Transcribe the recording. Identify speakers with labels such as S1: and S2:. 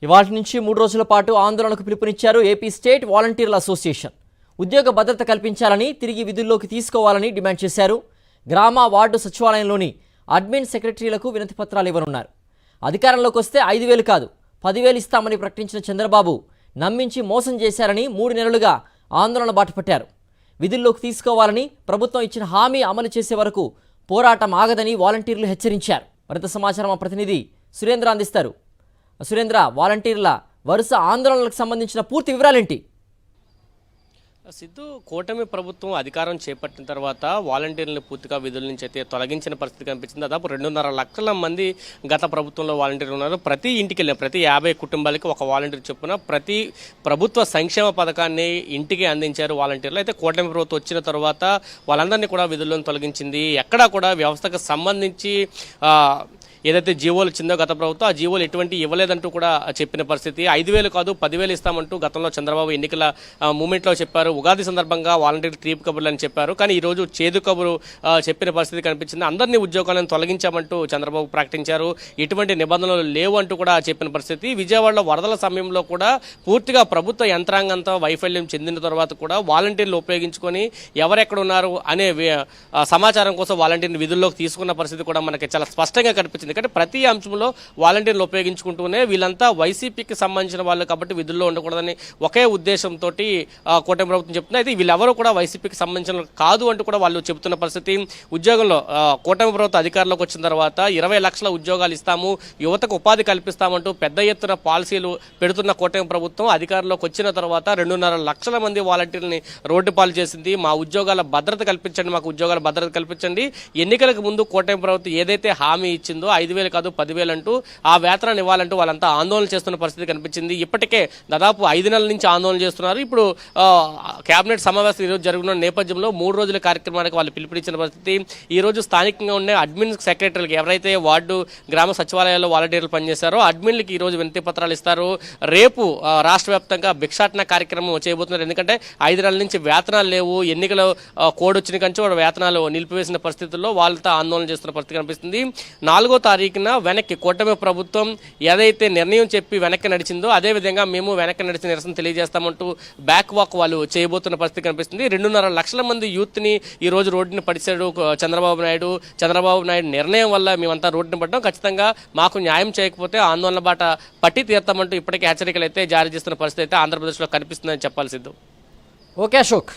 S1: ఇవాళ నుంచి 3 రోజుల పాటు ఆందోళనకు పిలుపునిచ్చారు ఏపీ స్టేట్ వాలంటీర్ల అసోసియేషన్. ఉద్యోగ భద్రత కల్పించాలని, తిరిగి విధుల్లోకి తీసుకోవాలని డిమాండ్ చేశారు. గ్రామ వార్డు సచివాలయంలోని అడ్మిన్ సెక్రటరీలకు వినతి పత్రాలు ఇవ్వనున్నారు. అధికారంలోకి వస్తే 5,000 కాదు 10,000 ఇస్తామని ప్రకటించిన చంద్రబాబు నమ్మించి మోసం చేశారని 3 నెలలుగా ఆందోళన బాటపట్టారు. విధుల్లోకి తీసుకోవాలని ప్రభుత్వం ఇచ్చిన హామీ అమలు చేసే వరకు పోరాటం ఆగదని వాలంటీర్లు హెచ్చరించారు. మరింత సమాచారం మా ప్రతినిధి సురేంద్ర అందిస్తారు. సురేంద్ర, వాలంటీర్ల వరుస ఆందోళనలకు సంబంధించిన పూర్తి వివరాలేంటి?
S2: సిద్ధు, కూటమి ప్రభుత్వం అధికారం చేపట్టిన తర్వాత వాలంటీర్లను పూర్తిగా విధుల నుంచి అయితే తొలగించిన పరిస్థితి కనిపించింది. దాదాపు 2.5 లక్షల మంది గత ప్రభుత్వంలో వాలంటీర్లు ఉన్నారు. ప్రతి ఇంటికి వెళ్ళిన ప్రతి 50 కుటుంబాలకి ఒక వాలంటీర్ చొప్పున ప్రతి ప్రభుత్వ సంక్షేమ పథకాన్ని ఇంటికి అందించారు వాలంటీర్లు. అయితే కూటమి ప్రభుత్వం వచ్చిన తర్వాత వాళ్ళందరినీ కూడా విధులను తొలగించింది. ఎక్కడా కూడా వ్యవస్థకు సంబంధించి ఏదైతే జీవోలు ఇచ్చిందో గత ప్రభుత్వం, ఆ జీవోలు ఎటువంటి ఇవ్వలేదంటూ కూడా చెప్పిన పరిస్థితి. 5,000 కాదు 10,000 ఇస్తామంటూ గతంలో చంద్రబాబు ఎన్నికల మూమెంట్లో చెప్పారు. ఉగాది సందర్భంగా వాలంటీర్ తీపి కబుర్లు అని చెప్పారు. కానీ ఈరోజు చేదు కబురు చెప్పిన పరిస్థితి కనిపించింది. అందరినీ ఉద్యోగాలను తొలగించామంటూ చంద్రబాబు ప్రకటించారు. ఎటువంటి నిబంధనలు లేవు అంటూ కూడా చెప్పిన పరిస్థితి. విజయవాడలో వరదల సమయంలో కూడా పూర్తిగా ప్రభుత్వ యంత్రాంగంతో వైఫల్యం చెందిన తర్వాత కూడా వాలంటీర్లు ఉపయోగించుకొని ఎవరెక్కడ ఉన్నారు అనే సమాచారం కోసం వాలంటీర్ని విధుల్లోకి తీసుకున్న పరిస్థితి కూడా మనకి చాలా స్పష్టంగా కనిపించింది. ఎందుకంటే ప్రతి అంశంలో వాలంటీర్లు ఉపయోగించుకుంటూనే వీళ్ళంతా వైసీపీకి సంబంధించిన వాళ్ళు కాబట్టి విధుల్లో ఉండకూడదని ఒకే ఉద్దేశంతో కూటమి ప్రభుత్వం చెప్తుంది. అయితే వీళ్ళెవరూ కూడా వైసీపీకి సంబంధించిన కాదు అంటూ కూడా వాళ్ళు చెబుతున్న పరిస్థితి. ఉద్యోగంలో కూటమి ప్రభుత్వం అధికారంలోకి వచ్చిన తర్వాత 20 లక్షల ఉద్యోగాలు ఇస్తాము, యువతకు ఉపాధి కల్పిస్తామంటూ పెద్ద ఎత్తున పాలసీలు పెడుతున్న కూటమి ప్రభుత్వం అధికారంలోకి వచ్చిన తర్వాత 2.5 లక్షల మంది వాలంటీర్లని రోడ్డు పాలు చేసింది. మా ఉద్యోగాల భద్రత కల్పించండి, మాకు ఉద్యోగాల భద్రత కల్పించండి. ఎన్నికలకు ముందు కూటమి ప్రభుత్వం ఏదైతే హామీ ఇచ్చిందో 5,000 కాదు 10,000 అంటూ ఆ వేతనాన్ని ఇవ్వాలంటూ వాళ్ళంతా ఆందోళన చేస్తున్న పరిస్థితి కనిపించింది. ఇప్పటికే దాదాపు 5 నెలల నుంచి ఆందోళన చేస్తున్నారు. ఇప్పుడు కేబినెట్ సమావేశం ఈరోజు జరుగుతున్న నేపథ్యంలో 3 రోజుల కార్యక్రమానికి వాళ్ళు పిలుపునిచ్చిన పరిస్థితి. ఈ రోజు స్థానికంగా ఉండే అడ్మిన్ సెక్రటరీలకు, ఎవరైతే వార్డు గ్రామ సచివాలయాల్లో వాలంటీర్లు పనిచేశారో అడ్మిన్లకి ఈరోజు వినతి పత్రాలు ఇస్తారు. రేపు రాష్ట్ర వ్యాప్తంగా భిక్షాటన కార్యక్రమం చేయబోతున్నారు. ఎందుకంటే 5 నెలల నుంచి వేతనాలు లేవు, ఎన్నికల కోడ్ వచ్చిన కంటే వేతనాలు నిలిపివేసిన పరిస్థితుల్లో వాళ్ళతో ఆందోళన చేస్తున్న పరిస్థితి కనిపిస్తుంది. 4వ తారీఖున వెనక్కి కూటమి ప్రభుత్వం ఏదైతే నిర్ణయం చెప్పి వెనక్కి నడిచిందో అదేవిధంగా మేము వెనక్కి నడిచిన నిరసన తెలియజేస్తామంటూ బ్యాక్ వాక్ వాళ్ళు చేయబోతున్న పరిస్థితి కనిపిస్తుంది. 2.5 లక్షల మంది యూత్ని ఈ రోజు రోడ్డుని పడిచాడు చంద్రబాబు నాయుడు నిర్ణయం వల్ల మేమంతా రోడ్డుని పడ్డాం, ఖచ్చితంగా మాకు న్యాయం చేయకపోతే ఆందోళన బాట పట్టి తీర్తామంటూ ఇప్పటికే హెచ్చరికలు అయితే జారీ చేస్తున్న పరిస్థితి అయితే ఆంధ్రప్రదేశ్లో కనిపిస్తుందని చెప్పాలి. సిద్ధు.
S1: ఓకే అశోక్.